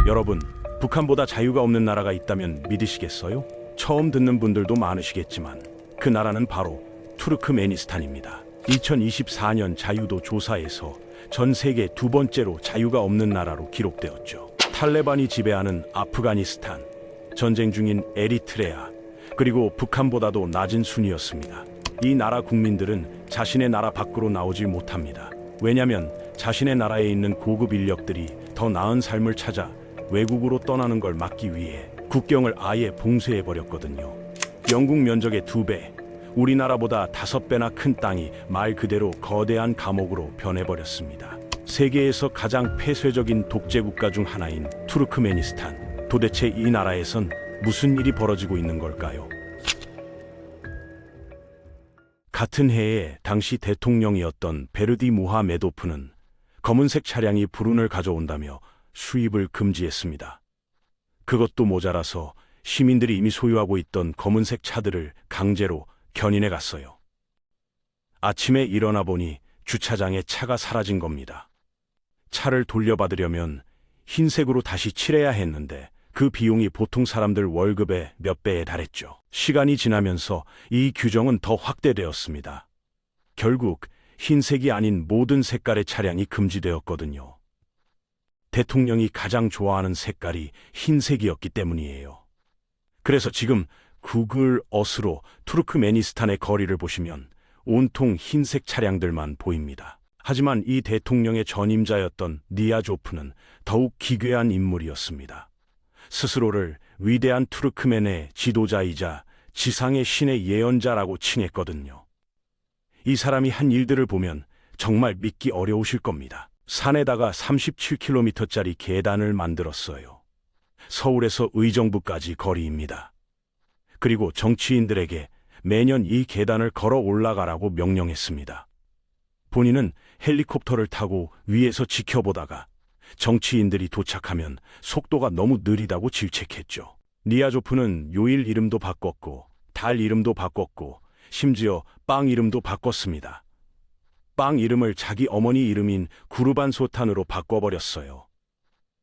여러분, 북한보다 자유가 없는 나라가 있다면 믿으시겠어요? 처음 듣는 분들도 많으시겠지만 그 나라는 바로 투르크메니스탄입니다. 2024년 자유도 조사에서 전 세계 두 번째로 자유가 없는 나라로 기록되었죠. 탈레반이 지배하는 아프가니스탄, 전쟁 중인 에리트레아, 그리고 북한보다도 낮은 순위였습니다. 이 나라 국민들은 자신의 나라 밖으로 나오지 못합니다. 왜냐하면 자신의 나라에 있는 고급 인력들이 더 나은 삶을 찾아 외국으로 떠나는 걸 막기 위해 국경을 아예 봉쇄해버렸거든요. 영국 면적의 2배, 우리나라보다 5배나 큰 땅이 말 그대로 거대한 감옥으로 변해버렸습니다. 세계에서 가장 폐쇄적인 독재국가 중 하나인 투르크메니스탄, 도대체 이 나라에선 무슨 일이 벌어지고 있는 걸까요? 같은 해에 당시 대통령이었던 베르디 무하메도프는 검은색 차량이 불운을 가져온다며 수입을 금지했습니다. 그것도 모자라서 시민들이 이미 소유하고 있던 검은색 차들을 강제로 견인해 갔어요. 아침에 일어나 보니 주차장에 차가 사라진 겁니다. 차를 돌려받으려면 흰색으로 다시 칠해야 했는데 그 비용이 보통 사람들 월급의 몇 배에 달했죠. 시간이 지나면서 이 규정은 더 확대되었습니다. 결국 흰색이 아닌 모든 색깔의 차량이 금지되었거든요. 대통령이 가장 좋아하는 색깔이 흰색이었기 때문이에요. 그래서 지금 구글 어스로 투르크메니스탄의 거리를 보시면 온통 흰색 차량들만 보입니다. 하지만 이 대통령의 전임자였던 니아조프는 더욱 기괴한 인물이었습니다. 스스로를 위대한 투르크멘의 지도자이자 지상의 신의 예언자라고 칭했거든요. 이 사람이 한 일들을 보면 정말 믿기 어려우실 겁니다. 산에다가 37km짜리 계단을 만들었어요. 서울에서 의정부까지 거리입니다. 그리고 정치인들에게 매년 이 계단을 걸어 올라가라고 명령했습니다. 본인은 헬리콥터를 타고 위에서 지켜보다가 정치인들이 도착하면 속도가 너무 느리다고 질책했죠. 니아조프는 요일 이름도 바꿨고 달 이름도 바꿨고 심지어 빵 이름도 바꿨습니다. 빵 이름을 자기 어머니 이름인 구르반소탄으로 바꿔버렸어요.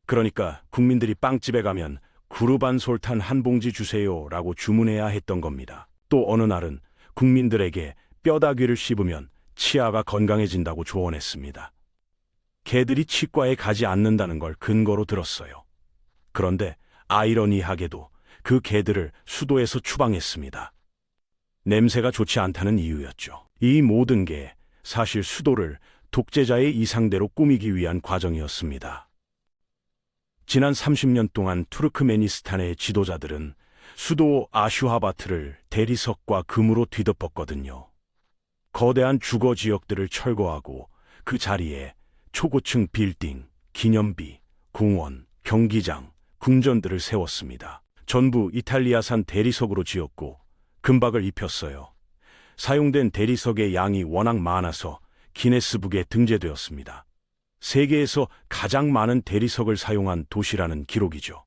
그러니까 국민들이 빵집에 가면 구르반솔탄 한 봉지 주세요 라고 주문해야 했던 겁니다. 또 어느 날은 국민들에게 뼈다귀를 씹으면 치아가 건강해진다고 조언했습니다. 개들이 치과에 가지 않는다는 걸 근거로 들었어요. 그런데 아이러니하게도 그 개들을 수도에서 추방했습니다. 냄새가 좋지 않다는 이유였죠. 이 모든 게 사실 수도를 독재자의 이상대로 꾸미기 위한 과정이었습니다. 지난 30년 동안 투르크메니스탄의 지도자들은 수도 아슈하바트를 대리석과 금으로 뒤덮었거든요. 거대한 주거 지역들을 철거하고 그 자리에 초고층 빌딩, 기념비, 공원, 경기장, 궁전들을 세웠습니다. 전부 이탈리아산 대리석으로 지었고 금박을 입혔어요. 사용된 대리석의 양이 워낙 많아서 기네스북에 등재되었습니다. 세계에서 가장 많은 대리석을 사용한 도시라는 기록이죠.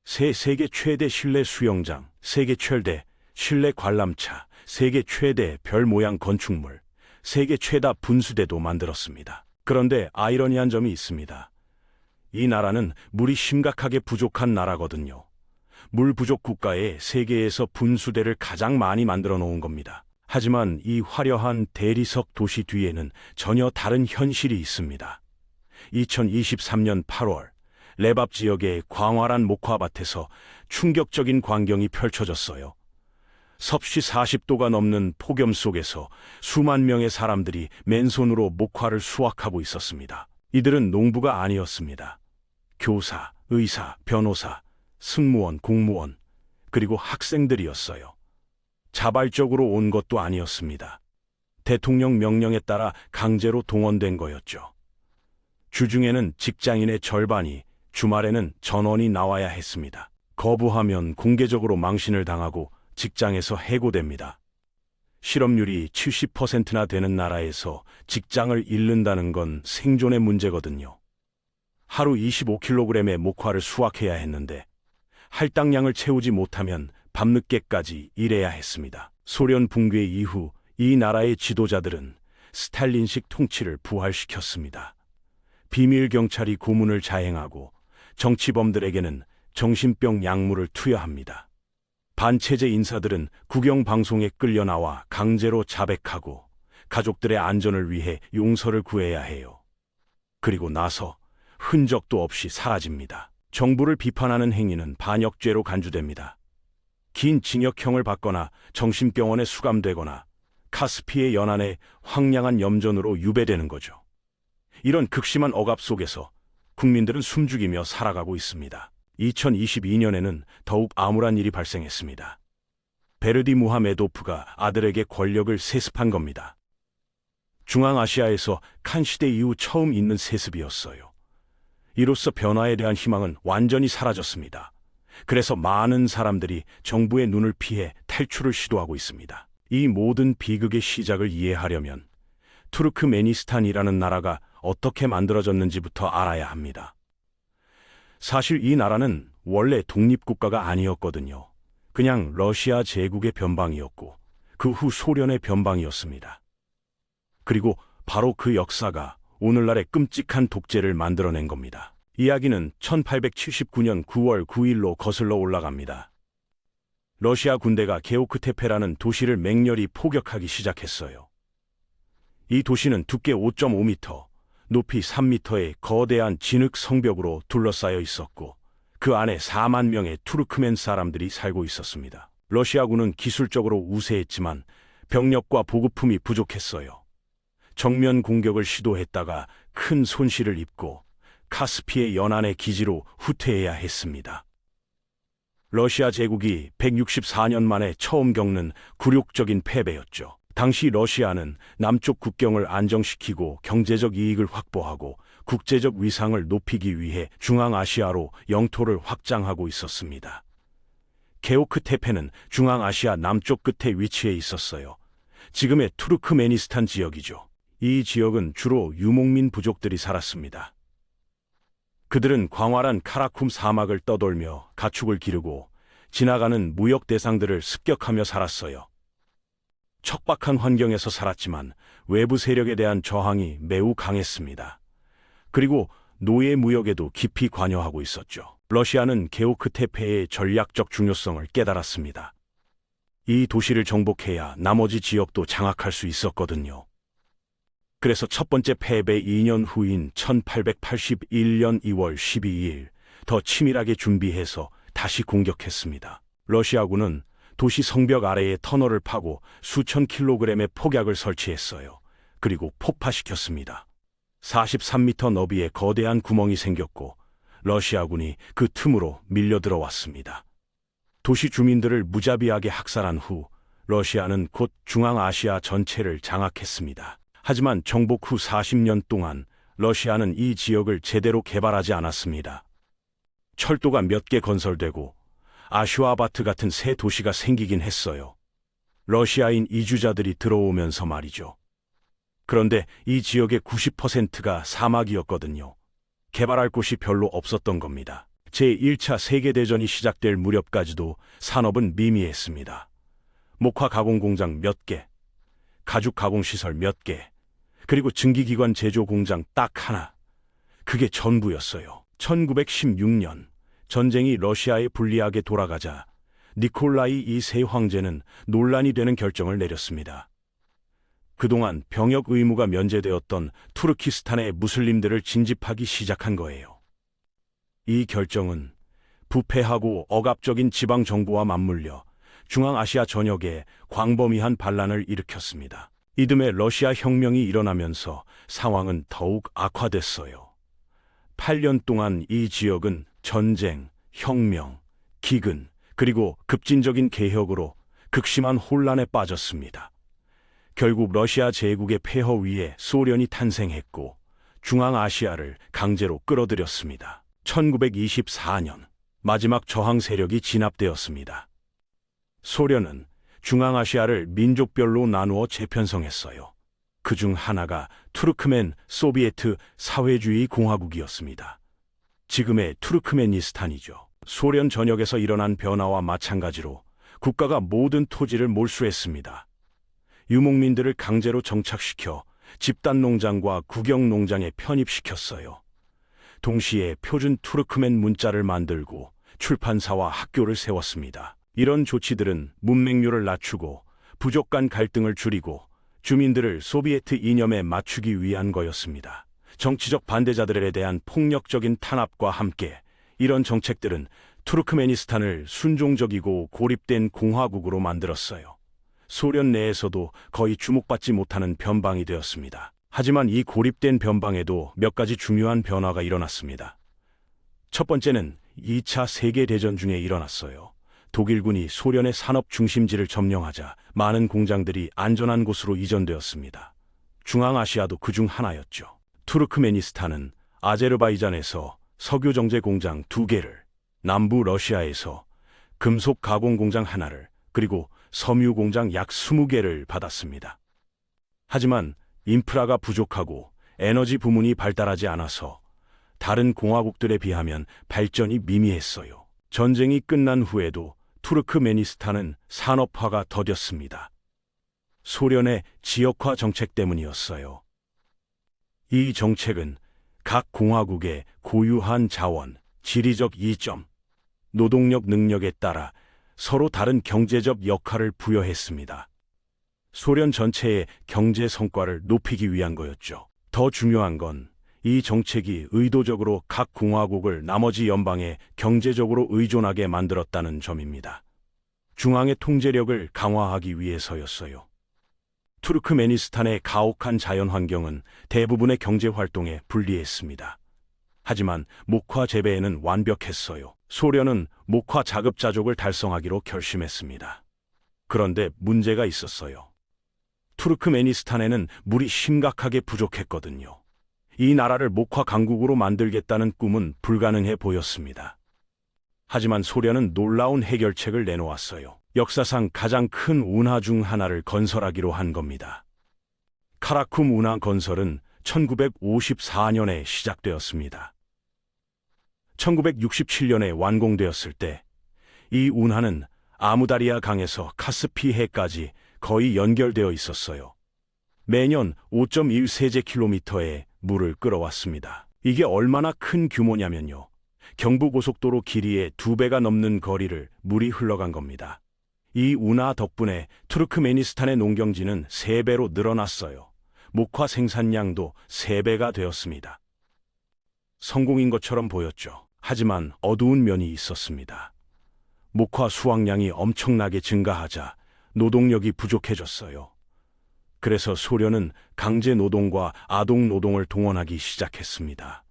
세계 최대 실내 수영장, 세계 최대 실내 관람차, 세계 최대 별 모양 건축물, 세계 최다 분수대도 만들었습니다. 그런데 아이러니한 점이 있습니다. 이 나라는 물이 심각하게 부족한 나라거든요. 물 부족 국가에 세계에서 분수대를 가장 많이 만들어 놓은 겁니다. 하지만 이 화려한 대리석 도시 뒤에는 전혀 다른 현실이 있습니다. 2023년 8월 레밥 지역의 광활한 목화밭에서 충격적인 광경이 펼쳐졌어요. 섭씨 40도가 넘는 폭염 속에서 수만 명의 사람들이 맨손으로 목화를 수확하고 있었습니다. 이들은 농부가 아니었습니다. 교사, 의사, 변호사, 승무원, 공무원, 그리고 학생들이었어요. 자발적으로 온 것도 아니었습니다. 대통령 명령에 따라 강제로 동원된 거였죠. 주중에는 직장인의 절반이, 주말에는 전원이 나와야 했습니다. 거부하면 공개적으로 망신을 당하고 직장에서 해고됩니다. 실업률이 70%나 되는 나라에서 직장을 잃는다는 건 생존의 문제거든요. 하루 25kg의 목화를 수확해야 했는데 할당량을 채우지 못하면 밤늦게까지 일해야 했습니다. 소련 붕괴 이후 이 나라의 지도자들은 스탈린식 통치를 부활시켰습니다. 비밀 경찰이 고문을 자행하고 정치범들에게는 정신병 약물을 투여합니다. 반체제 인사들은 국영방송에 끌려 나와 강제로 자백하고 가족들의 안전을 위해 용서를 구해야 해요. 그리고 나서 흔적도 없이 사라집니다. 정부를 비판하는 행위는 반역죄로 간주됩니다. 긴 징역형을 받거나 정신병원에 수감되거나 카스피의 연안에 황량한 염전으로 유배되는 거죠. 이런 극심한 억압 속에서 국민들은 숨죽이며 살아가고 있습니다. 2022년에는 더욱 암울한 일이 발생했습니다. 베르디 무하메도프가 아들에게 권력을 세습한 겁니다. 중앙아시아에서 칸 시대 이후 처음 있는 세습이었어요. 이로써 변화에 대한 희망은 완전히 사라졌습니다. 그래서 많은 사람들이 정부의 눈을 피해 탈출을 시도하고 있습니다. 이 모든 비극의 시작을 이해하려면 투르크메니스탄이라는 나라가 어떻게 만들어졌는지부터 알아야 합니다. 사실 이 나라는 원래 독립국가가 아니었거든요. 그냥 러시아 제국의 변방이었고 그 후 소련의 변방이었습니다. 그리고 바로 그 역사가 오늘날의 끔찍한 독재를 만들어낸 겁니다. 이야기는 1879년 9월 9일로 거슬러 올라갑니다. 러시아 군대가 게오크테페라는 도시를 맹렬히 포격하기 시작했어요. 이 도시는 두께 5.5m, 높이 3m의 거대한 진흙 성벽으로 둘러싸여 있었고 그 안에 4만 명의 투르크멘 사람들이 살고 있었습니다. 러시아군은 기술적으로 우세했지만 병력과 보급품이 부족했어요. 정면 공격을 시도했다가 큰 손실을 입고 카스피의 연안의 기지로 후퇴해야 했습니다. 러시아 제국이 164년 만에 처음 겪는 굴욕적인 패배였죠. 당시 러시아는 남쪽 국경을 안정시키고 경제적 이익을 확보하고 국제적 위상을 높이기 위해 중앙아시아로 영토를 확장하고 있었습니다. 게오크테페는 중앙아시아 남쪽 끝에 위치해 있었어요. 지금의 투르크메니스탄 지역이죠. 이 지역은 주로 유목민 부족들이 살았습니다. 그들은 광활한 카라쿰 사막을 떠돌며 가축을 기르고 지나가는 무역 대상들을 습격하며 살았어요. 척박한 환경에서 살았지만 외부 세력에 대한 저항이 매우 강했습니다. 그리고 노예 무역에도 깊이 관여하고 있었죠. 러시아는 게오크테페의 전략적 중요성을 깨달았습니다. 이 도시를 정복해야 나머지 지역도 장악할 수 있었거든요. 그래서 첫 번째 패배 2년 후인 1881년 2월 12일 더 치밀하게 준비해서 다시 공격했습니다. 러시아군은 도시 성벽 아래에 터널을 파고 수천 킬로그램의 폭약을 설치했어요. 그리고 폭파시켰습니다. 43m 너비의 거대한 구멍이 생겼고 러시아군이 그 틈으로 밀려 들어왔습니다. 도시 주민들을 무자비하게 학살한 후 러시아는 곧 중앙아시아 전체를 장악했습니다. 하지만 정복 후 40년 동안 러시아는 이 지역을 제대로 개발하지 않았습니다. 철도가 몇 개 건설되고 아슈아바트 같은 새 도시가 생기긴 했어요. 러시아인 이주자들이 들어오면서 말이죠. 그런데 이 지역의 90%가 사막이었거든요. 개발할 곳이 별로 없었던 겁니다. 제1차 세계대전이 시작될 무렵까지도 산업은 미미했습니다. 목화 가공 공장 몇 개, 가죽 가공 시설 몇 개, 그리고 증기기관 제조 공장 딱 하나. 그게 전부였어요. 1916년 전쟁이 러시아에 불리하게 돌아가자 니콜라이 2세 황제는 논란이 되는 결정을 내렸습니다. 그동안 병역 의무가 면제되었던 투르키스탄의 무슬림들을 진집하기 시작한 거예요. 이 결정은 부패하고 억압적인 지방 정부와 맞물려 중앙아시아 전역에 광범위한 반란을 일으켰습니다. 이듬해 러시아 혁명이 일어나면서 상황은 더욱 악화됐어요. 8년 동안 이 지역은 전쟁, 혁명, 기근, 그리고 급진적인 개혁으로 극심한 혼란에 빠졌습니다. 결국 러시아 제국의 폐허 위에 소련이 탄생했고 중앙아시아를 강제로 끌어들였습니다. 1924년 마지막 저항 세력이 진압되었습니다. 소련은 중앙아시아를 민족별로 나누어 재편성했어요. 그중 하나가 투르크멘 소비에트 사회주의 공화국이었습니다. 지금의 투르크메니스탄이죠. 소련 전역에서 일어난 변화와 마찬가지로 국가가 모든 토지를 몰수했습니다. 유목민들을 강제로 정착시켜 집단 농장과 국영 농장에 편입시켰어요. 동시에 표준 투르크멘 문자를 만들고 출판사와 학교를 세웠습니다. 이런 조치들은 문맹률을 낮추고 부족 간 갈등을 줄이고 주민들을 소비에트 이념에 맞추기 위한 거였습니다. 정치적 반대자들에 대한 폭력적인 탄압과 함께 이런 정책들은 투르크메니스탄을 순종적이고 고립된 공화국으로 만들었어요. 소련 내에서도 거의 주목받지 못하는 변방이 되었습니다. 하지만 이 고립된 변방에도 몇 가지 중요한 변화가 일어났습니다. 첫 번째는 2차 세계대전 중에 일어났어요. 독일군이 소련의 산업 중심지를 점령하자 많은 공장들이 안전한 곳으로 이전되었습니다. 중앙아시아도 그중 하나였죠. 투르크메니스탄은 아제르바이잔에서 석유 정제 공장 2개를, 남부 러시아에서 금속 가공 공장 하나를, 그리고 섬유 공장 약 20개를 받았습니다. 하지만 인프라가 부족하고 에너지 부문이 발달하지 않아서 다른 공화국들에 비하면 발전이 미미했어요. 전쟁이 끝난 후에도 투르크메니스탄은 산업화가 더뎠습니다. 소련의 지역화 정책 때문이었어요. 이 정책은 각 공화국의 고유한 자원, 지리적 이점, 노동력 능력에 따라 서로 다른 경제적 역할을 부여했습니다. 소련 전체의 경제 성과를 높이기 위한 거였죠. 더 중요한 건 이 정책이 의도적으로 각 공화국을 나머지 연방에 경제적으로 의존하게 만들었다는 점입니다. 중앙의 통제력을 강화하기 위해서였어요. 투르크메니스탄의 가혹한 자연 환경은 대부분의 경제 활동에 불리했습니다. 하지만 목화 재배에는 완벽했어요. 소련은 목화 자급자족을 달성하기로 결심했습니다. 그런데 문제가 있었어요. 투르크메니스탄에는 물이 심각하게 부족했거든요. 이 나라를 목화 강국으로 만들겠다는 꿈은 불가능해 보였습니다. 하지만 소련은 놀라운 해결책을 내놓았어요. 역사상 가장 큰 운하 중 하나를 건설하기로 한 겁니다. 카라쿰 운하 건설은 1954년에 시작되었습니다. 1967년에 완공되었을 때 이 운하는 아무다리아 강에서 카스피해까지 거의 연결되어 있었어요. 매년 5.1세제킬로미터의 물을 끌어왔습니다. 이게 얼마나 큰 규모냐면요. 경부고속도로 길이의 2배가 넘는 거리를 물이 흘러간 겁니다. 이 운하 덕분에 투르크메니스탄의 농경지는 3배로 늘어났어요. 목화 생산량도 3배가 되었습니다. 성공인 것처럼 보였죠. 하지만 어두운 면이 있었습니다. 목화 수확량이 엄청나게 증가하자 노동력이 부족해졌어요. 그래서 소련은 강제 노동과 아동 노동을 동원하기 시작했습니다.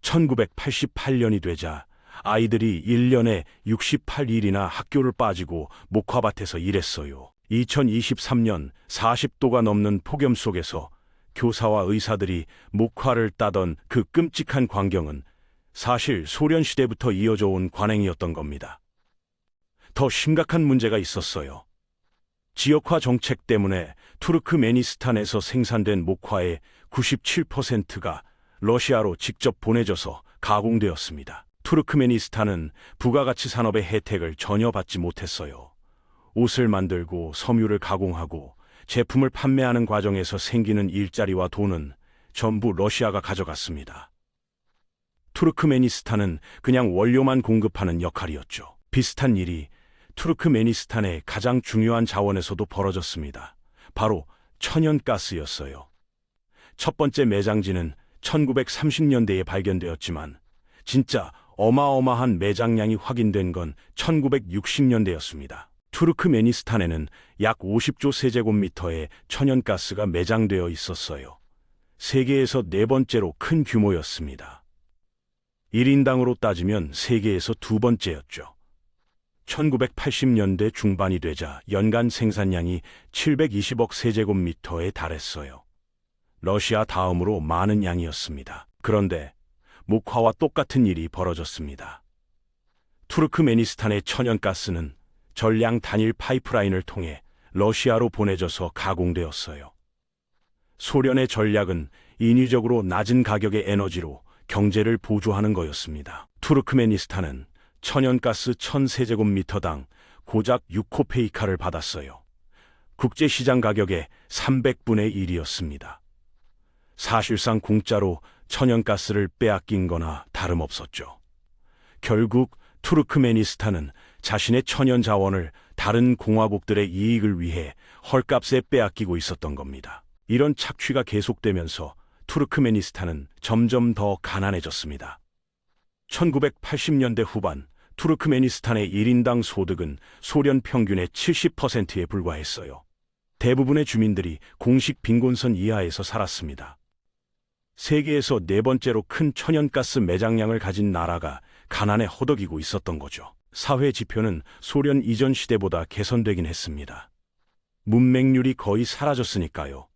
1988년이 되자 아이들이 1년에 68일이나 학교를 빠지고 목화밭에서 일했어요. 2023년 40도가 넘는 폭염 속에서 교사와 의사들이 목화를 따던 그 끔찍한 광경은 사실 소련 시대부터 이어져 온 관행이었던 겁니다. 더 심각한 문제가 있었어요. 지역화 정책 때문에 투르크메니스탄에서 생산된 목화의 97%가 러시아로 직접 보내져서 가공되었습니다. 투르크메니스탄은 부가가치 산업의 혜택을 전혀 받지 못했어요. 옷을 만들고 섬유를 가공하고 제품을 판매하는 과정에서 생기는 일자리와 돈은 전부 러시아가 가져갔습니다. 투르크메니스탄은 그냥 원료만 공급하는 역할이었죠. 비슷한 일이 투르크메니스탄의 가장 중요한 자원에서도 벌어졌습니다. 바로 천연가스였어요. 첫 번째 매장지는 1930년대에 발견되었지만 진짜 어마어마한 매장량이 확인된 건 1960년대였습니다. 투르크메니스탄에는 약 50조 세제곱미터의 천연가스가 매장되어 있었어요. 세계에서 4번째로 큰 규모였습니다. 1인당으로 따지면 세계에서 2번째였죠. 1980년대 중반이 되자 연간 생산량이 720억 세제곱미터에 달했어요. 러시아 다음으로 많은 양이었습니다. 그런데 목화와 똑같은 일이 벌어졌습니다. 투르크메니스탄의 천연가스는 전량 단일 파이프라인을 통해 러시아로 보내져서 가공되었어요. 소련의 전략은 인위적으로 낮은 가격의 에너지로 경제를 보조하는 거였습니다. 투르크메니스탄은 천연가스 1000세제곱미터당 고작 6코페이카를 받았어요. 국제시장 가격의 300분의 1이었습니다. 사실상 공짜로 천연가스를 빼앗긴 거나 다름없었죠. 결국 투르크메니스탄은 자신의 천연 자원을 다른 공화국들의 이익을 위해 헐값에 빼앗기고 있었던 겁니다. 이런 착취가 계속되면서 투르크메니스탄은 점점 더 가난해졌습니다. 1980년대 후반 투르크메니스탄의 1인당 소득은 소련 평균의 70%에 불과했어요. 대부분의 주민들이 공식 빈곤선 이하에서 살았습니다. 세계에서 네 번째로 큰 천연가스 매장량을 가진 나라가 가난에 허덕이고 있었던 거죠. 사회 지표는 소련 이전 시대보다 개선되긴 했습니다. 문맹률이 거의 사라졌으니까요.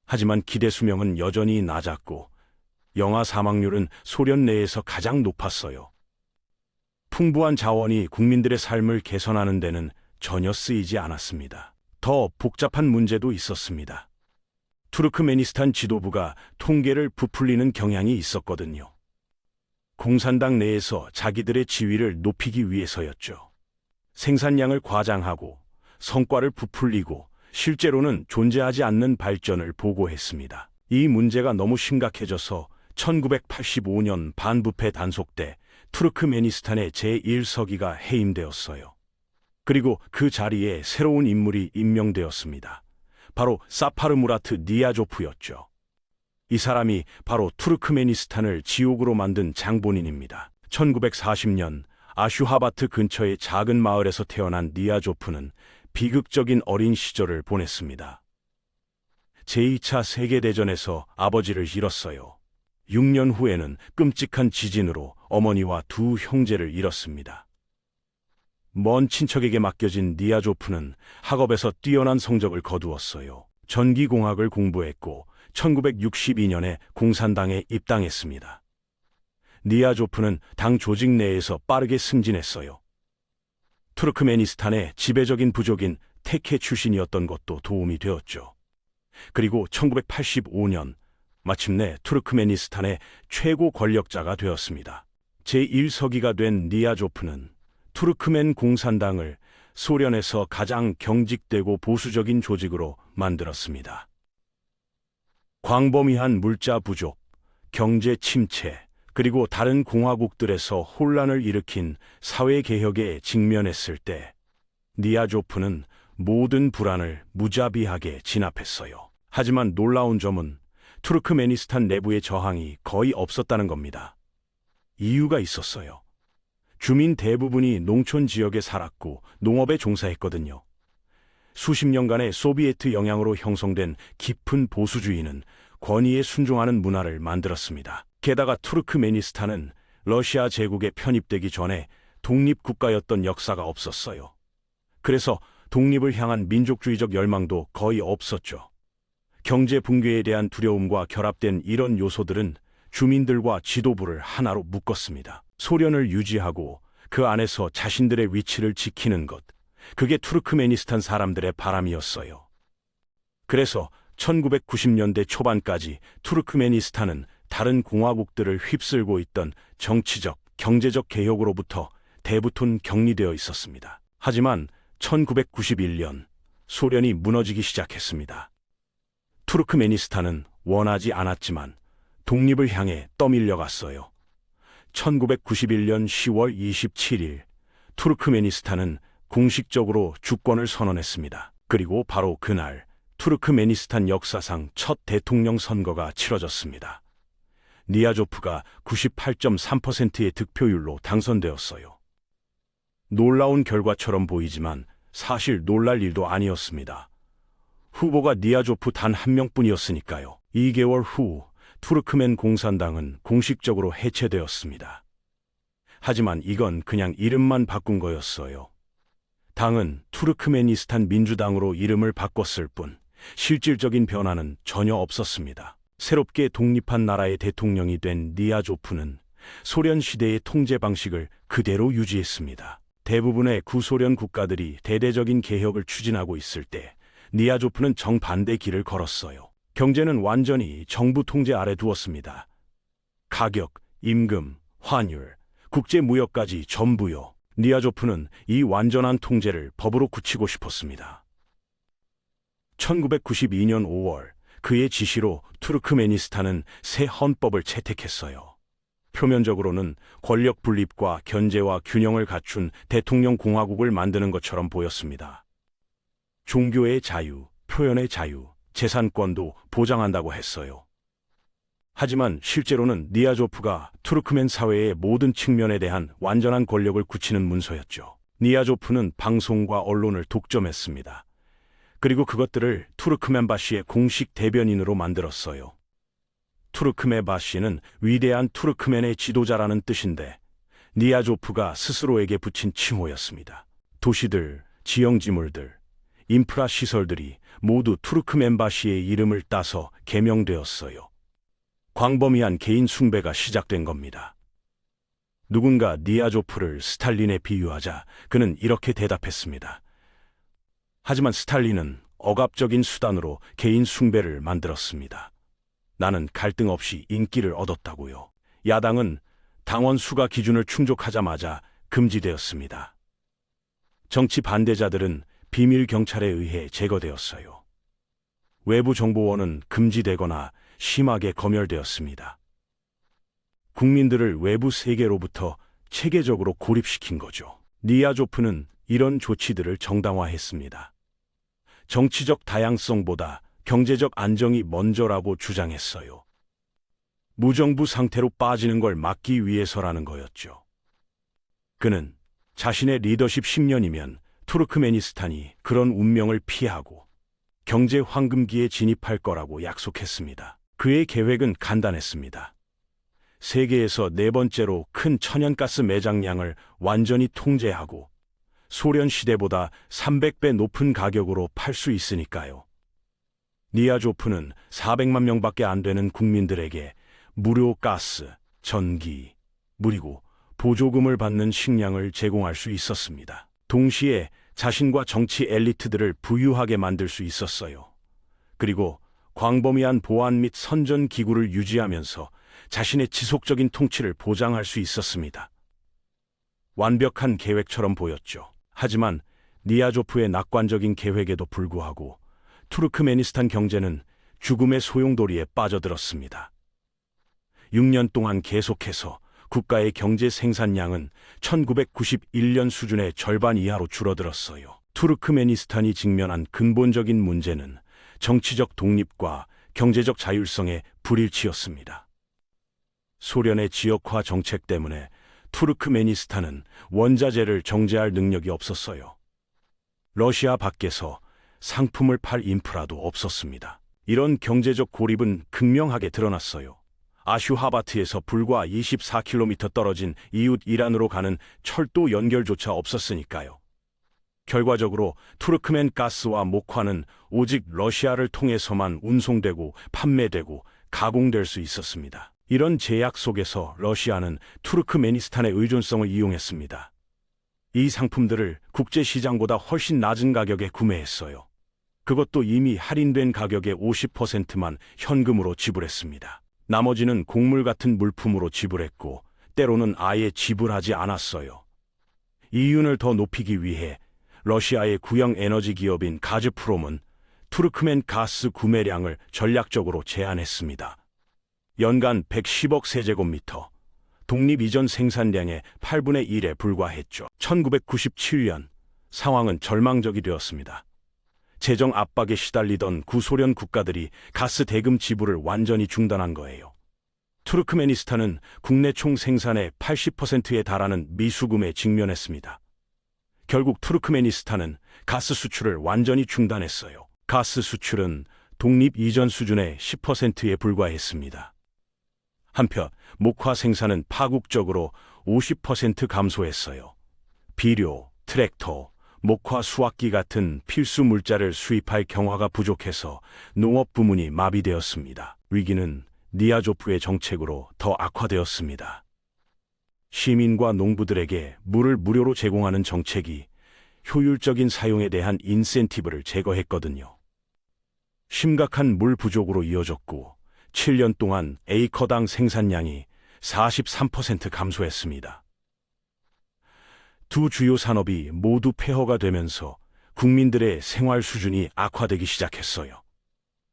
하지만 기대 수명은 여전히 낮았고 영아 사망률은 소련 내에서 가장 높았어요. 풍부한 자원이 국민들의 삶을 개선하는 데는 전혀 쓰이지 않았습니다. 더 복잡한 문제도 있었습니다. 투르크메니스탄 지도부가 통계를 부풀리는 경향이 있었거든요. 공산당 내에서 자기들의 지위를 높이기 위해서였죠. 생산량을 과장하고 성과를 부풀리고 실제로는 존재하지 않는 발전을 보고했습니다. 이 문제가 너무 심각해져서 1985년 반부패 단속 때 투르크메니스탄의 제1서기가 해임되었어요. 그리고 그 자리에 새로운 인물이 임명되었습니다. 바로 사파르 무라트 니아조프였죠. 이 사람이 바로 투르크메니스탄을 지옥으로 만든 장본인입니다. 1940년 아슈하바트 근처의 작은 마을에서 태어난 니아조프는 비극적인 어린 시절을 보냈습니다. 제2차 세계대전에서 아버지를 잃었어요. 6년 후에는 끔찍한 지진으로 어머니와 두 형제를 잃었습니다. 먼 친척에게 맡겨진 니아조프는 학업에서 뛰어난 성적을 거두었어요. 전기공학을 공부했고 1962년에 공산당에 입당했습니다. 니아조프는 당 조직 내에서 빠르게 승진했어요. 투르크메니스탄의 지배적인 부족인 테케 출신이었던 것도 도움이 되었죠. 그리고 1985년 마침내 투르크메니스탄의 최고 권력자가 되었습니다. 제1서기가 된 니아조프는 투르크멘 공산당을 소련에서 가장 경직되고 보수적인 조직으로 만들었습니다. 광범위한 물자 부족, 경제 침체, 그리고 다른 공화국들에서 혼란을 일으킨 사회개혁에 직면했을 때 니아조프는 모든 불안을 무자비하게 진압했어요. 하지만 놀라운 점은 투르크메니스탄 내부의 저항이 거의 없었다는 겁니다. 이유가 있었어요. 주민 대부분이 농촌 지역에 살았고 농업에 종사했거든요. 수십 년간의 소비에트 영향으로 형성된 깊은 보수주의는 권위에 순종하는 문화를 만들었습니다. 게다가 투르크메니스탄은 러시아 제국에 편입되기 전에 독립국가였던 역사가 없었어요. 그래서 독립을 향한 민족주의적 열망도 거의 없었죠. 경제 붕괴에 대한 두려움과 결합된 이런 요소들은 주민들과 지도부를 하나로 묶었습니다. 소련을 유지하고 그 안에서 자신들의 위치를 지키는 것, 그게 투르크메니스탄 사람들의 바람이었어요. 그래서 1990년대 초반까지 투르크메니스탄은 다른 공화국들을 휩쓸고 있던 정치적, 경제적 개혁으로부터 대부분 격리되어 있었습니다. 하지만 1991년 소련이 무너지기 시작했습니다. 투르크메니스탄은 원하지 않았지만 독립을 향해 떠밀려갔어요. 1991년 10월 27일 투르크메니스탄은 공식적으로 주권을 선언했습니다. 그리고 바로 그날 투르크메니스탄 역사상 첫 대통령 선거가 치러졌습니다. 니아조프가 98.3%의 득표율로 당선되었어요. 놀라운 결과처럼 보이지만 사실 놀랄 일도 아니었습니다. 후보가 니아조프 단 한 명뿐이었으니까요. 2개월 후 투르크멘 공산당은 공식적으로 해체되었습니다. 하지만 이건 그냥 이름만 바꾼 거였어요. 당은 투르크메니스탄 민주당으로 이름을 바꿨을 뿐 실질적인 변화는 전혀 없었습니다. 새롭게 독립한 나라의 대통령이 된 니아조프는 소련 시대의 통제 방식을 그대로 유지했습니다. 대부분의 구소련 국가들이 대대적인 개혁을 추진하고 있을 때 니아조프는 정반대 길을 걸었어요. 경제는 완전히 정부 통제 아래 두었습니다. 가격, 임금, 환율, 국제무역까지 전부요. 니아조프는 이 완전한 통제를 법으로 굳히고 싶었습니다. 1992년 5월 그의 지시로 투르크메니스탄은 새 헌법을 채택했어요. 표면적으로는 권력 분립과 견제와 균형을 갖춘 대통령 공화국을 만드는 것처럼 보였습니다. 종교의 자유, 표현의 자유, 재산권도 보장한다고 했어요. 하지만 실제로는 니아조프가 투르크멘 사회의 모든 측면에 대한 완전한 권력을 굳히는 문서였죠. 니아조프는 방송과 언론을 독점했습니다. 그리고 그것들을 투르크멘바시의 공식 대변인으로 만들었어요. 투르크멘바시는 위대한 투르크멘의 지도자라는 뜻인데 니아조프가 스스로에게 붙인 칭호였습니다. 도시들, 지형지물들, 인프라 시설들이 모두 투르크멘바시의 이름을 따서 개명되었어요. 광범위한 개인 숭배가 시작된 겁니다. 누군가 니아조프를 스탈린에 비유하자 그는 이렇게 대답했습니다. 하지만 스탈린은 억압적인 수단으로 개인 숭배를 만들었습니다. 나는 갈등 없이 인기를 얻었다고요. 야당은 당원 수가 기준을 충족하자마자 금지되었습니다. 정치 반대자들은 비밀 경찰에 의해 제거되었어요. 외부 정보원은 금지되거나 심하게 검열되었습니다. 국민들을 외부 세계로부터 체계적으로 고립시킨 거죠. 니아조프는 이런 조치들을 정당화했습니다. 정치적 다양성보다 경제적 안정이 먼저라고 주장했어요. 무정부 상태로 빠지는 걸 막기 위해서라는 거였죠. 그는 자신의 리더십 10년이면 투르크메니스탄이 그런 운명을 피하고 경제 황금기에 진입할 거라고 약속했습니다. 그의 계획은 간단했습니다. 세계에서 네 번째로 큰 천연가스 매장량을 완전히 통제하고 소련 시대보다 300배 높은 가격으로 팔 수 있으니까요. 니아조프는 400만 명밖에 안 되는 국민들에게 무료 가스, 전기, 물이고 보조금을 받는 식량을 제공할 수 있었습니다. 동시에 자신과 정치 엘리트들을 부유하게 만들 수 있었어요. 그리고 광범위한 보안 및 선전 기구를 유지하면서 자신의 지속적인 통치를 보장할 수 있었습니다. 완벽한 계획처럼 보였죠. 하지만 니아조프의 낙관적인 계획에도 불구하고 투르크메니스탄 경제는 죽음의 소용돌이에 빠져들었습니다. 6년 동안 계속해서 국가의 경제 생산량은 1991년 수준의 절반 이하로 줄어들었어요. 투르크메니스탄이 직면한 근본적인 문제는 정치적 독립과 경제적 자율성의 불일치였습니다. 소련의 지역화 정책 때문에 투르크메니스탄은 원자재를 정제할 능력이 없었어요. 러시아 밖에서 상품을 팔 인프라도 없었습니다. 이런 경제적 고립은 극명하게 드러났어요. 아슈하바트에서 불과 24km 떨어진 이웃 이란으로 가는 철도 연결조차 없었으니까요. 결과적으로 투르크멘 가스와 목화는 오직 러시아를 통해서만 운송되고 판매되고 가공될 수 있었습니다. 이런 제약 속에서 러시아는 투르크메니스탄의 의존성을 이용했습니다. 이 상품들을 국제시장보다 훨씬 낮은 가격에 구매했어요. 그것도 이미 할인된 가격의 50%만 현금으로 지불했습니다. 나머지는 곡물 같은 물품으로 지불했고 때로는 아예 지불하지 않았어요. 이윤을 더 높이기 위해 러시아의 구형 에너지 기업인 가즈프롬은 투르크멘 가스 구매량을 전략적으로 제한했습니다. 연간 110억 세제곱미터, 독립 이전 생산량의 8분의 1에 불과했죠. 1997년 상황은 절망적이 되었습니다. 재정 압박에 시달리던 구소련 국가들이 가스 대금 지불을 완전히 중단한 거예요. 투르크메니스탄은 국내 총 생산의 80%에 달하는 미수금에 직면했습니다. 결국 투르크메니스탄은 가스 수출을 완전히 중단했어요. 가스 수출은 독립 이전 수준의 10%에 불과했습니다. 한편 목화 생산은 파국적으로 50% 감소했어요. 비료, 트랙터, 목화 수확기 같은 필수 물자를 수입할 경화가 부족해서 농업 부문이 마비되었습니다. 위기는 니아조프의 정책으로 더 악화되었습니다. 시민과 농부들에게 물을 무료로 제공하는 정책이 효율적인 사용에 대한 인센티브를 제거했거든요. 심각한 물 부족으로 이어졌고 7년 동안 에이커당 생산량이 43% 감소했습니다. 두 주요 산업이 모두 폐허가 되면서 국민들의 생활 수준이 악화되기 시작했어요.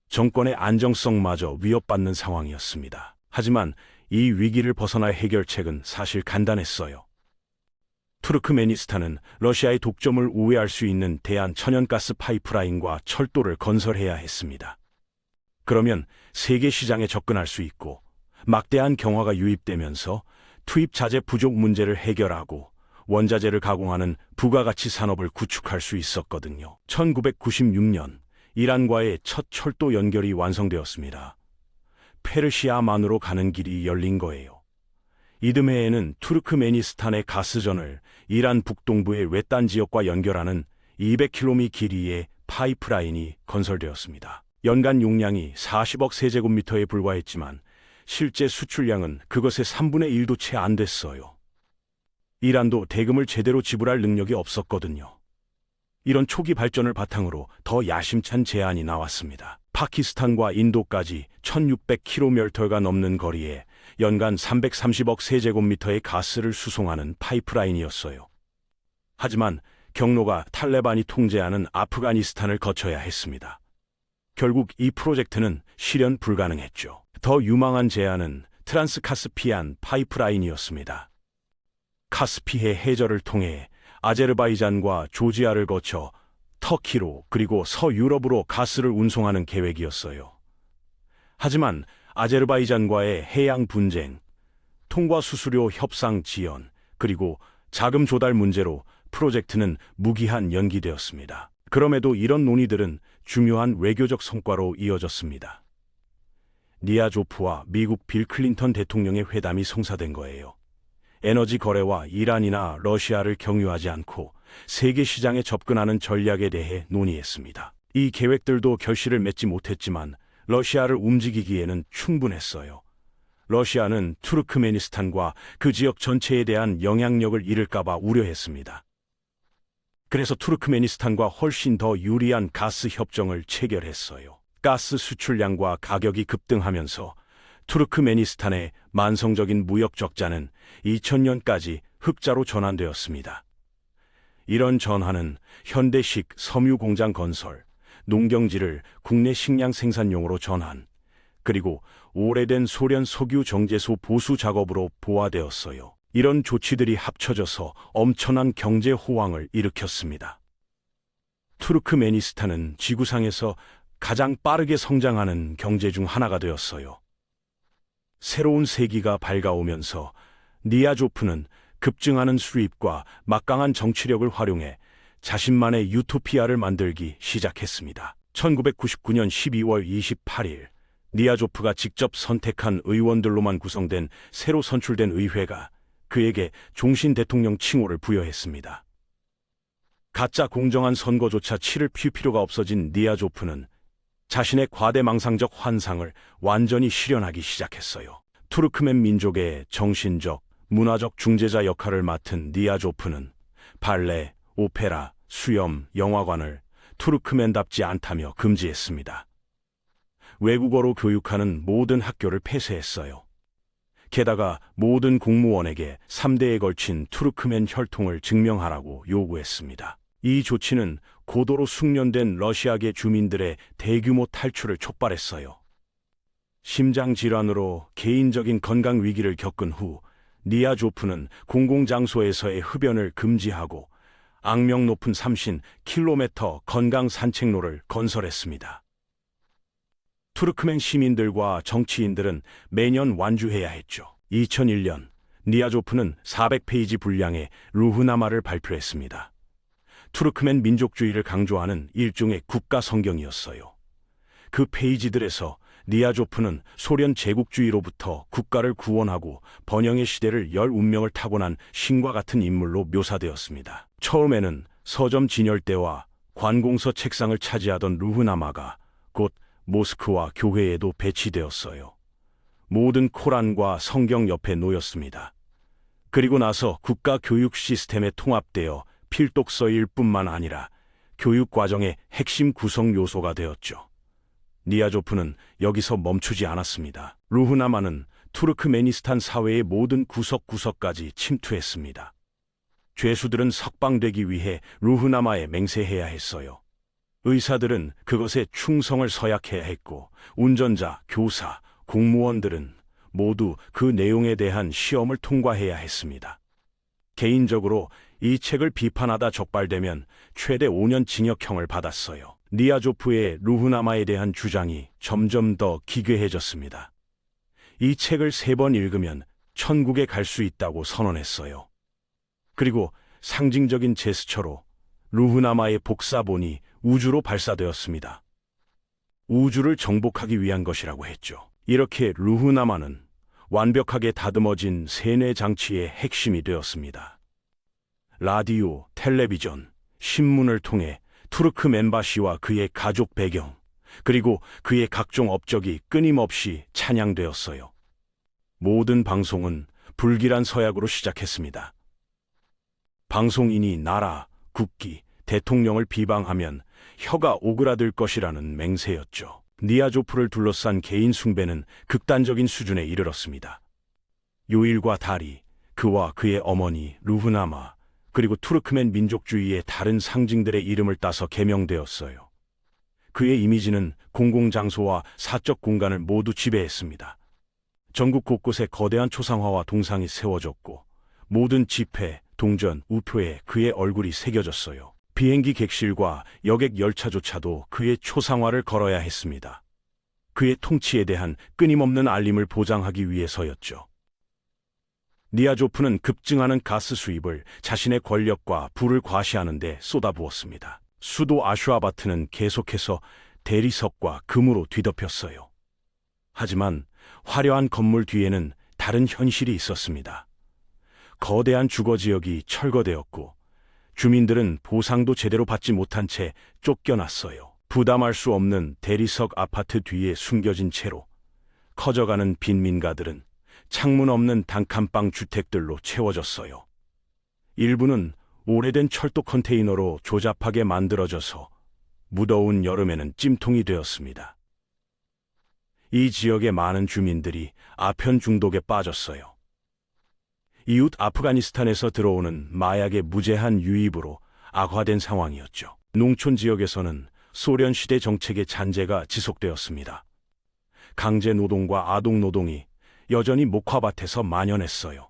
정권의 안정성마저 위협받는 상황이었습니다. 하지만 이 위기를 벗어날 해결책은 사실 간단했어요. 투르크메니스탄은 러시아의 독점을 우회할 수 있는 대한 천연가스 파이프라인과 철도를 건설해야 했습니다. 그러면 세계 시장에 접근할 수 있고 막대한 경화가 유입되면서 투입 자재 부족 문제를 해결하고 원자재를 가공하는 부가가치 산업을 구축할 수 있었거든요. 1996년 이란과의 첫 철도 연결이 완성되었습니다. 페르시아만으로 가는 길이 열린 거예요. 이듬해에는 투르크메니스탄의 가스전을 이란 북동부의 외딴 지역과 연결하는 200km 길이의 파이프라인이 건설되었습니다. 연간 용량이 40억 세제곱미터에 불과했지만 실제 수출량은 그것의 3분의 1도 채 안 됐어요. 이란도 대금을 제대로 지불할 능력이 없었거든요. 이런 초기 발전을 바탕으로 더 야심찬 제안이 나왔습니다. 파키스탄과 인도까지 1600km가 넘는 거리에 연간 330억 세제곱미터의 가스를 수송하는 파이프라인이었어요. 하지만 경로가 탈레반이 통제하는 아프가니스탄을 거쳐야 했습니다. 결국 이 프로젝트는 실현 불가능했죠. 더 유망한 제안은 트란스카스피안 파이프라인이었습니다. 카스피해 해저를 통해 아제르바이잔과 조지아를 거쳐 터키로 그리고 서유럽으로 가스를 운송하는 계획이었어요. 하지만 아제르바이잔과의 해양 분쟁, 통과 수수료 협상 지연, 그리고 자금 조달 문제로 프로젝트는 무기한 연기되었습니다. 그럼에도 이런 논의들은 중요한 외교적 성과로 이어졌습니다. 니아조프와 미국 빌 클린턴 대통령의 회담이 성사된 거예요. 에너지 거래와 이란이나 러시아를 경유하지 않고 세계 시장에 접근하는 전략에 대해 논의했습니다. 이 계획들도 결실을 맺지 못했지만 러시아를 움직이기에는 충분했어요. 러시아는 투르크메니스탄과 그 지역 전체에 대한 영향력을 잃을까봐 우려했습니다. 그래서 투르크메니스탄과 훨씬 더 유리한 가스 협정을 체결했어요. 가스 수출량과 가격이 급등하면서 투르크메니스탄의 만성적인 무역 적자는 2000년까지 흑자로 전환되었습니다. 이런 전환은 현대식 섬유 공장 건설, 농경지를 국내 식량 생산용으로 전환, 그리고 오래된 소련 석유 정제소 보수 작업으로 보완되었어요. 이런 조치들이 합쳐져서 엄청난 경제 호황을 일으켰습니다. 투르크메니스탄은 지구상에서 가장 빠르게 성장하는 경제 중 하나가 되었어요. 새로운 세기가 밝아오면서 니아조프는 급증하는 수입과 막강한 정치력을 활용해 자신만의 유토피아를 만들기 시작했습니다. 1999년 12월 28일 니아조프가 직접 선택한 의원들로만 구성된 새로 선출된 의회가 그에게 종신 대통령 칭호를 부여했습니다. 가짜 공정한 선거조차 치를 필요가 없어진 니아조프는 자신의 과대망상적 환상을 완전히 실현하기 시작했어요. 투르크멘 민족의 정신적, 문화적 중재자 역할을 맡은 니아조프는 발레, 오페라, 수염, 영화관을 투르크멘답지 않다며 금지했습니다. 외국어로 교육하는 모든 학교를 폐쇄했어요. 게다가 모든 공무원에게 3대에 걸친 투르크멘 혈통을 증명하라고 요구했습니다. 이 조치는 고도로 숙련된 러시아계 주민들의 대규모 탈출을 촉발했어요. 심장질환으로 개인적인 건강 위기를 겪은 후 니아조프는 공공장소에서의 흡연을 금지하고 악명 높은 30km 건강 산책로를 건설했습니다. 투르크멘 시민들과 정치인들은 매년 완주해야 했죠. 2001년 니아조프는 400페이지 분량의 루흐나마를 발표했습니다. 투르크멘 민족주의를 강조하는 일종의 국가 성경이었어요. 그 페이지들에서 니아조프는 소련 제국주의로부터 국가를 구원하고 번영의 시대를 열 운명을 타고난 신과 같은 인물로 묘사되었습니다. 처음에는 서점 진열대와 관공서 책상을 차지하던 루흐나마가 곧 모스크와 교회에도 배치되었어요. 모든 코란과 성경 옆에 놓였습니다. 그리고 나서 국가 교육 시스템에 통합되어 필독서일 뿐만 아니라 교육 과정의 핵심 구성 요소가 되었죠. 니아조프는 여기서 멈추지 않았습니다. 루흐나마는 투르크메니스탄 사회의 모든 구석구석까지 침투했습니다. 죄수들은 석방되기 위해 루흐나마에 맹세해야 했어요. 의사들은 그것에 충성을 서약해야 했고 운전자, 교사, 공무원들은 모두 그 내용에 대한 시험을 통과해야 했습니다. 개인적으로 이 책을 비판하다 적발되면 최대 5년 징역형을 받았어요. 니아조프의 루흐나마에 대한 주장이 점점 더 기괴해졌습니다. 이 책을 3번 읽으면 천국에 갈 수 있다고 선언했어요. 그리고 상징적인 제스처로 루흐나마의 복사본이 우주로 발사되었습니다. 우주를 정복하기 위한 것이라고 했죠. 이렇게 루흐나마는 완벽하게 다듬어진 세뇌 장치의 핵심이 되었습니다. 라디오, 텔레비전, 신문을 통해 투르크멘바시와 그의 가족 배경, 그리고 그의 각종 업적이 끊임없이 찬양되었어요. 모든 방송은 불길한 서약으로 시작했습니다. 방송인이 나라, 국기, 대통령을 비방하면 혀가 오그라들 것이라는 맹세였죠. 니아조프를 둘러싼 개인 숭배는 극단적인 수준에 이르렀습니다. 요일과 달이, 그와 그의 어머니 루흐나마, 그리고 투르크멘 민족주의의 다른 상징들의 이름을 따서 개명되었어요. 그의 이미지는 공공장소와 사적 공간을 모두 지배했습니다. 전국 곳곳에 거대한 초상화와 동상이 세워졌고 모든 집회, 동전, 우표에 그의 얼굴이 새겨졌어요. 비행기 객실과 여객 열차조차도 그의 초상화를 걸어야 했습니다. 그의 통치에 대한 끊임없는 알림을 보장하기 위해서였죠. 니아조프는 급증하는 가스 수입을 자신의 권력과 부를 과시하는 데 쏟아부었습니다. 수도 아슈아바트는 계속해서 대리석과 금으로 뒤덮였어요. 하지만 화려한 건물 뒤에는 다른 현실이 있었습니다. 거대한 주거지역이 철거되었고 주민들은 보상도 제대로 받지 못한 채 쫓겨났어요. 부담할 수 없는 대리석 아파트 뒤에 숨겨진 채로 커져가는 빈민가들은 창문 없는 단칸방 주택들로 채워졌어요. 일부는 오래된 철도 컨테이너로 조잡하게 만들어져서 무더운 여름에는 찜통이 되었습니다. 이 지역의 많은 주민들이 아편 중독에 빠졌어요. 이웃 아프가니스탄에서 들어오는 마약의 무제한 유입으로 악화된 상황이었죠. 농촌 지역에서는 소련 시대 정책의 잔재가 지속되었습니다. 강제 노동과 아동 노동이 여전히 목화밭에서 만연했어요.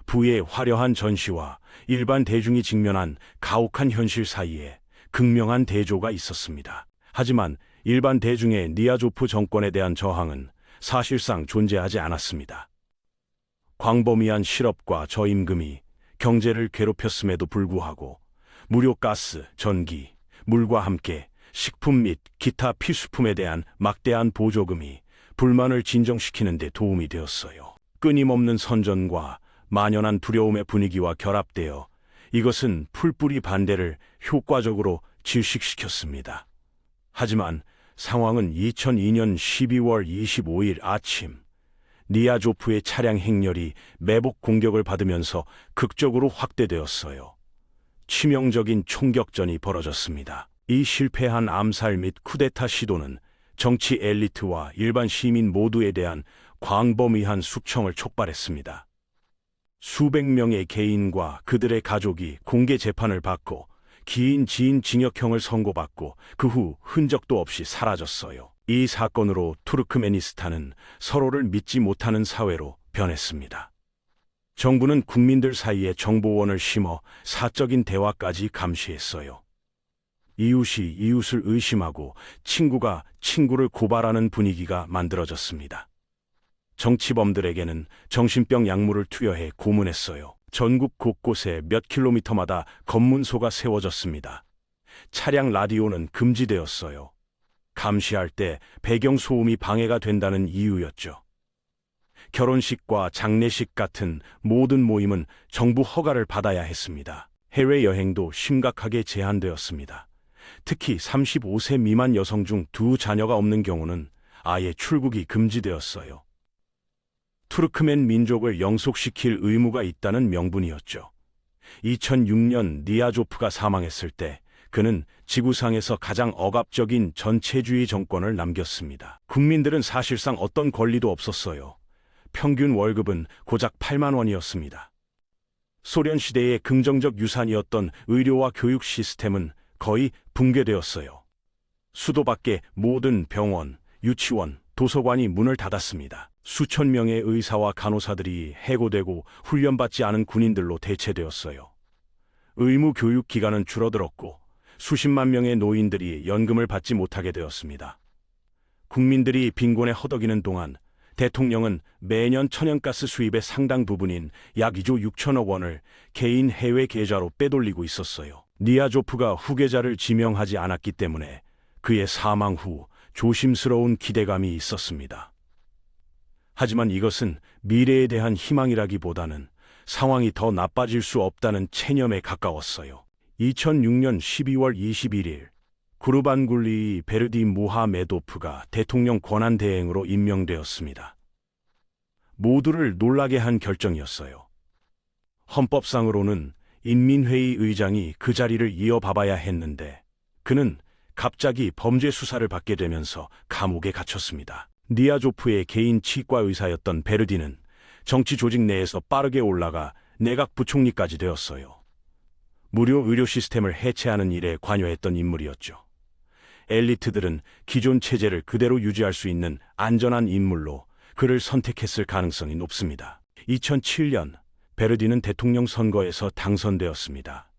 부의 화려한 전시와 일반 대중이 직면한 가혹한 현실 사이에 극명한 대조가 있었습니다. 하지만 일반 대중의 니아조프 정권에 대한 저항은 사실상 존재하지 않았습니다. 광범위한 실업과 저임금이 경제를 괴롭혔음에도 불구하고 무료 가스, 전기, 물과 함께 식품 및 기타 필수품에 대한 막대한 보조금이 불만을 진정시키는 데 도움이 되었어요. 끊임없는 선전과 만연한 두려움의 분위기와 결합되어 이것은 풀뿌리 반대를 효과적으로 질식시켰습니다. 하지만 상황은 2002년 12월 25일 아침 니아조프의 차량 행렬이 매복 공격을 받으면서 극적으로 확대되었어요. 치명적인 총격전이 벌어졌습니다. 이 실패한 암살 및 쿠데타 시도는 정치 엘리트와 일반 시민 모두에 대한 광범위한 숙청을 촉발했습니다. 수백 명의 개인과 그들의 가족이 공개 재판을 받고 긴 징역형을 선고받고 그 후 흔적도 없이 사라졌어요. 이 사건으로 투르크메니스탄은 서로를 믿지 못하는 사회로 변했습니다. 정부는 국민들 사이에 정보원을 심어 사적인 대화까지 감시했어요. 이웃이 이웃을 의심하고 친구가 친구를 고발하는 분위기가 만들어졌습니다. 정치범들에게는 정신병 약물을 투여해 고문했어요. 전국 곳곳에 몇 킬로미터마다 검문소가 세워졌습니다. 차량 라디오는 금지되었어요. 감시할 때 배경 소음이 방해가 된다는 이유였죠. 결혼식과 장례식 같은 모든 모임은 정부 허가를 받아야 했습니다. 해외여행도 심각하게 제한되었습니다. 특히 35세 미만 여성 중 2 자녀가 없는 경우는 아예 출국이 금지되었어요. 투르크멘 민족을 영속시킬 의무가 있다는 명분이었죠. 2006년 니아조프가 사망했을 때 그는 지구상에서 가장 억압적인 전체주의 정권을 남겼습니다. 국민들은 사실상 어떤 권리도 없었어요. 평균 월급은 고작 8만 원이었습니다. 소련 시대의 긍정적 유산이었던 의료와 교육 시스템은 거의 붕괴되었어요. 수도 밖의 모든 병원, 유치원, 도서관이 문을 닫았습니다. 수천 명의 의사와 간호사들이 해고되고 훈련받지 않은 군인들로 대체되었어요. 의무 교육 기간은 줄어들었고 수십만 명의 노인들이 연금을 받지 못하게 되었습니다. 국민들이 빈곤에 허덕이는 동안 대통령은 매년 천연가스 수입의 상당 부분인 약 2조 6천억 원을 개인 해외 계좌로 빼돌리고 있었어요. 니아조프가 후계자를 지명하지 않았기 때문에 그의 사망 후 조심스러운 기대감이 있었습니다. 하지만 이것은 미래에 대한 희망이라기보다는 상황이 더 나빠질 수 없다는 체념에 가까웠어요. 2006년 12월 21일 구르반굴리 베르디 무하메도프가 대통령 권한대행으로 임명되었습니다. 모두를 놀라게 한 결정이었어요. 헌법상으로는 인민회의 의장이 그 자리를 이어봐야 했는데 그는 갑자기 범죄 수사를 받게 되면서 감옥에 갇혔습니다. 니아조프의 개인 치과 의사였던 베르디는 정치 조직 내에서 빠르게 올라가 내각 부총리까지 되었어요. 무료 의료 시스템을 해체하는 일에 관여했던 인물이었죠. 엘리트들은 기존 체제를 그대로 유지할 수 있는 안전한 인물로 그를 선택했을 가능성이 높습니다. 2007년 베르디는 대통령 선거에서 당선되었습니다.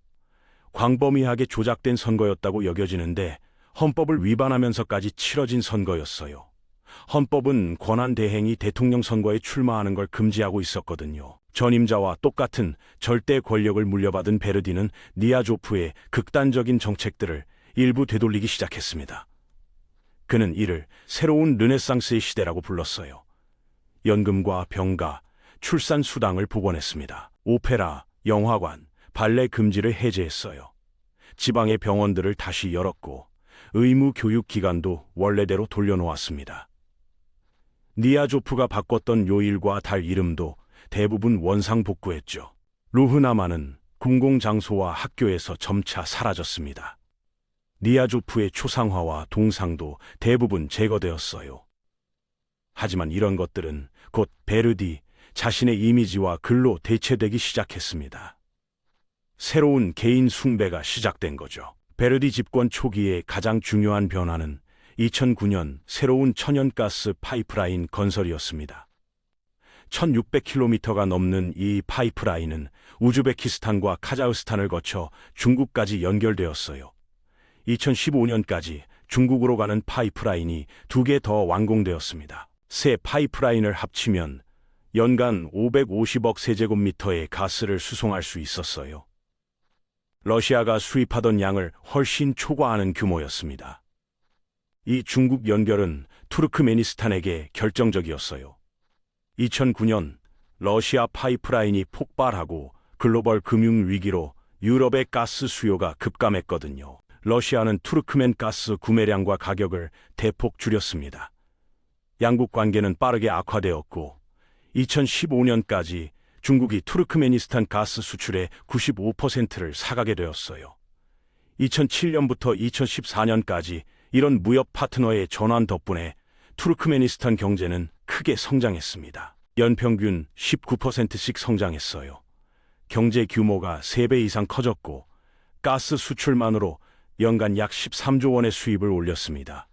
광범위하게 조작된 선거였다고 여겨지는데 헌법을 위반하면서까지 치러진 선거였어요. 헌법은 권한대행이 대통령 선거에 출마하는 걸 금지하고 있었거든요. 전임자와 똑같은 절대 권력을 물려받은 베르디는 니아조프의 극단적인 정책들을 일부 되돌리기 시작했습니다. 그는 이를 새로운 르네상스의 시대라고 불렀어요. 연금과 병가, 출산 수당을 복원했습니다. 오페라, 영화관, 발레 금지를 해제했어요. 지방의 병원들을 다시 열었고 의무 교육 기간도 원래대로 돌려놓았습니다. 니아조프가 바꿨던 요일과 달 이름도 대부분 원상복구했죠. 루흐나마는 공공장소와 학교에서 점차 사라졌습니다. 니아조프의 초상화와 동상도 대부분 제거되었어요. 하지만 이런 것들은 곧 베르디 자신의 이미지와 글로 대체되기 시작했습니다. 새로운 개인 숭배가 시작된 거죠. 베르디 집권 초기의 가장 중요한 변화는 2009년 새로운 천연가스 파이프라인 건설이었습니다. 1600km가 넘는 이 파이프라인은 우즈베키스탄과 카자흐스탄을 거쳐 중국까지 연결되었어요. 2015년까지 중국으로 가는 파이프라인이 2개 더 완공되었습니다. 새 파이프라인을 합치면 연간 550억 세제곱미터의 가스를 수송할 수 있었어요. 러시아가 수입하던 양을 훨씬 초과하는 규모였습니다. 이 중국 연결은 투르크메니스탄에게 결정적이었어요. 2009년 러시아 파이프라인이 폭발하고 글로벌 금융 위기로 유럽의 가스 수요가 급감했거든요. 러시아는 투르크멘 가스 구매량과 가격을 대폭 줄였습니다. 양국 관계는 빠르게 악화되었고 2015년까지 중국이 투르크메니스탄 가스 수출의 95%를 사가게 되었어요. 2007년부터 2014년까지 이런 무역 파트너의 전환 덕분에 투르크메니스탄 경제는 크게 성장했습니다. 연평균 19%씩 성장했어요. 경제 규모가 3배 이상 커졌고 가스 수출만으로 연간 약 13조 원의 수입을 올렸습니다.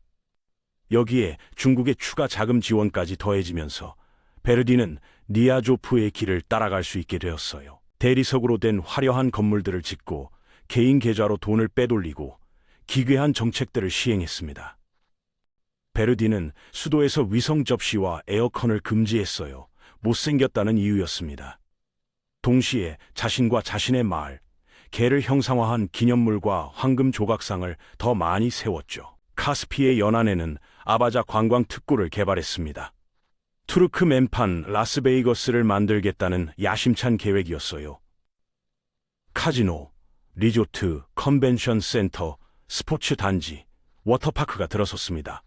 여기에 중국의 추가 자금 지원까지 더해지면서 베르디는 니아조프의 길을 따라갈 수 있게 되었어요. 대리석으로 된 화려한 건물들을 짓고 개인 계좌로 돈을 빼돌리고 기괴한 정책들을 시행했습니다. 베르디는 수도에서 위성 접시와 에어컨을 금지했어요. 못생겼다는 이유였습니다. 동시에 자신과 자신의 말, 개를 형상화한 기념물과 황금 조각상을 더 많이 세웠죠. 카스피의 연안에는 아바자 관광 특구를 개발했습니다. 투르크멘판 라스베이거스를 만들겠다는 야심찬 계획이었어요. 카지노, 리조트, 컨벤션 센터, 스포츠 단지, 워터파크가 들어섰습니다.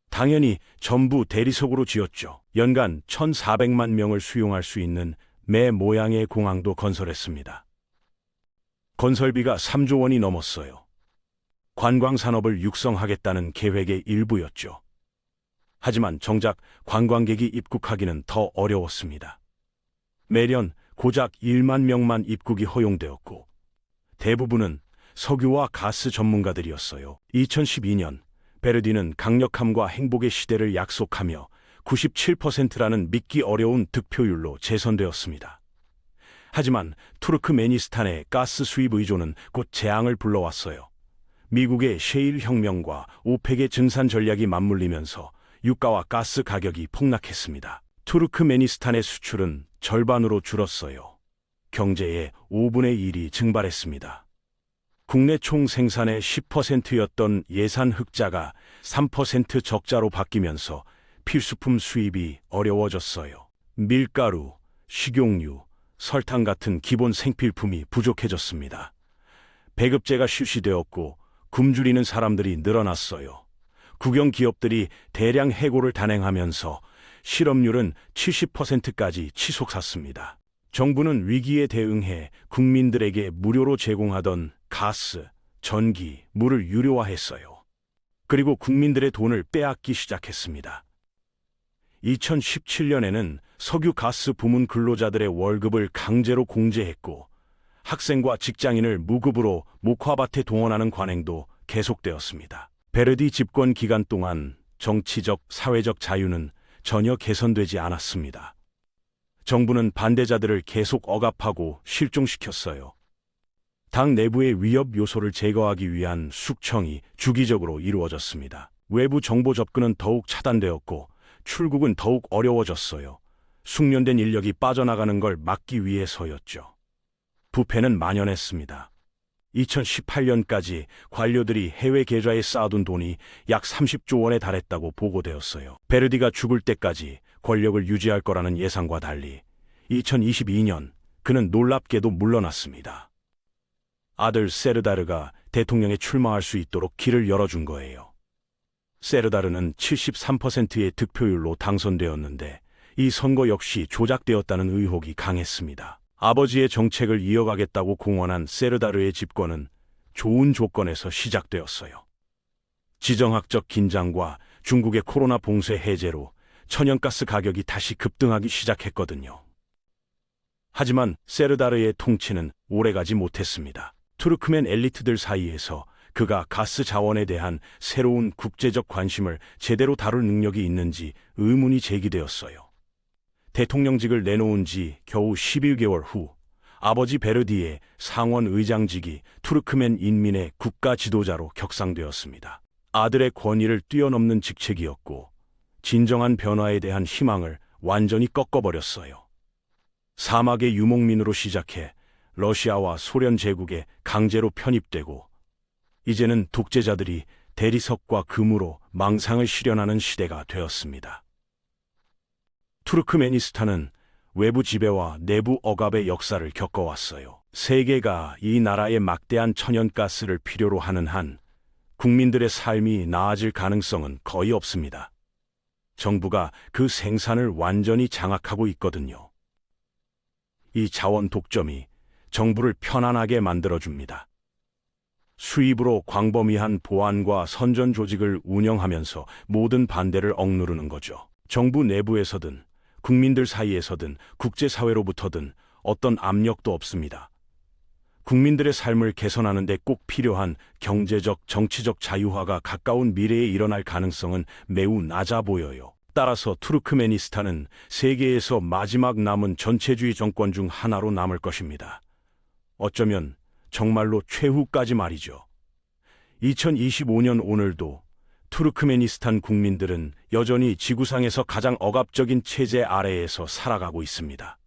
당연히 전부 대리석으로 지었죠. 연간 1,400만 명을 수용할 수 있는 매 모양의 공항도 건설했습니다. 건설비가 3조 원이 넘었어요. 관광산업을 육성하겠다는 계획의 일부였죠. 하지만 정작 관광객이 입국하기는 더 어려웠습니다. 매년 고작 1만 명만 입국이 허용되었고 대부분은 석유와 가스 전문가들이었어요. 2012년 베르디는 강력함과 행복의 시대를 약속하며 97%라는 믿기 어려운 득표율로 재선되었습니다. 하지만 투르크메니스탄의 가스 수입 의존은 곧 재앙을 불러왔어요. 미국의 셰일 혁명과 오펙의 증산 전략이 맞물리면서 유가와 가스 가격이 폭락했습니다. 투르크메니스탄의 수출은 절반으로 줄었어요. 경제의 5분의 1이 증발했습니다. 국내 총 생산의 10%였던 예산 흑자가 3% 적자로 바뀌면서 필수품 수입이 어려워졌어요. 밀가루, 식용유, 설탕 같은 기본 생필품이 부족해졌습니다. 배급제가 실시되었고 굶주리는 사람들이 늘어났어요. 국영 기업들이 대량 해고를 단행하면서 실업률은 70%까지 치솟았습니다. 정부는 위기에 대응해 국민들에게 무료로 제공하던 가스, 전기, 물을 유료화했어요. 그리고 국민들의 돈을 빼앗기 시작했습니다. 2017년에는 석유 가스 부문 근로자들의 월급을 강제로 공제했고 학생과 직장인을 무급으로 목화밭에 동원하는 관행도 계속되었습니다. 베르디 집권 기간 동안 정치적, 사회적 자유는 전혀 개선되지 않았습니다. 정부는 반대자들을 계속 억압하고 실종시켰어요. 당 내부의 위협 요소를 제거하기 위한 숙청이 주기적으로 이루어졌습니다. 외부 정보 접근은 더욱 차단되었고 출국은 더욱 어려워졌어요. 숙련된 인력이 빠져나가는 걸 막기 위해서였죠. 부패는 만연했습니다. 2018년까지 관료들이 해외 계좌에 쌓아둔 돈이 약 30조 원에 달했다고 보고되었어요. 베르디가 죽을 때까지 권력을 유지할 거라는 예상과 달리 2022년 그는 놀랍게도 물러났습니다. 아들 세르다르가 대통령에 출마할 수 있도록 길을 열어준 거예요. 세르다르는 73%의 득표율로 당선되었는데 이 선거 역시 조작되었다는 의혹이 강했습니다. 아버지의 정책을 이어가겠다고 공언한 세르다르의 집권은 좋은 조건에서 시작되었어요. 지정학적 긴장과 중국의 코로나 봉쇄 해제로 천연가스 가격이 다시 급등하기 시작했거든요. 하지만 세르다르의 통치는 오래가지 못했습니다. 투르크멘 엘리트들 사이에서 그가 가스 자원에 대한 새로운 국제적 관심을 제대로 다룰 능력이 있는지 의문이 제기되었어요. 대통령직을 내놓은 지 겨우 11개월 후 아버지 베르디의 상원 의장직이 투르크멘 인민의 국가 지도자로 격상되었습니다. 아들의 권위를 뛰어넘는 직책이었고 진정한 변화에 대한 희망을 완전히 꺾어버렸어요. 사막의 유목민으로 시작해 러시아와 소련 제국에 강제로 편입되고 이제는 독재자들이 대리석과 금으로 망상을 실현하는 시대가 되었습니다. 투르크메니스탄은 외부 지배와 내부 억압의 역사를 겪어왔어요. 세계가 이 나라의 막대한 천연가스를 필요로 하는 한 국민들의 삶이 나아질 가능성은 거의 없습니다. 정부가 그 생산을 완전히 장악하고 있거든요. 이 자원 독점이 정부를 편안하게 만들어줍니다. 수입으로 광범위한 보안과 선전 조직을 운영하면서 모든 반대를 억누르는 거죠. 정부 내부에서든 국민들 사이에서든 국제사회로부터든 어떤 압력도 없습니다. 국민들의 삶을 개선하는 데 꼭 필요한 경제적, 정치적 자유화가 가까운 미래에 일어날 가능성은 매우 낮아 보여요. 따라서 투르크메니스탄은 세계에서 마지막 남은 전체주의 정권 중 하나로 남을 것입니다. 어쩌면 정말로 최후까지 말이죠. 2025년 오늘도 투르크메니스탄 국민들은 여전히 지구상에서 가장 억압적인 체제 아래에서 살아가고 있습니다.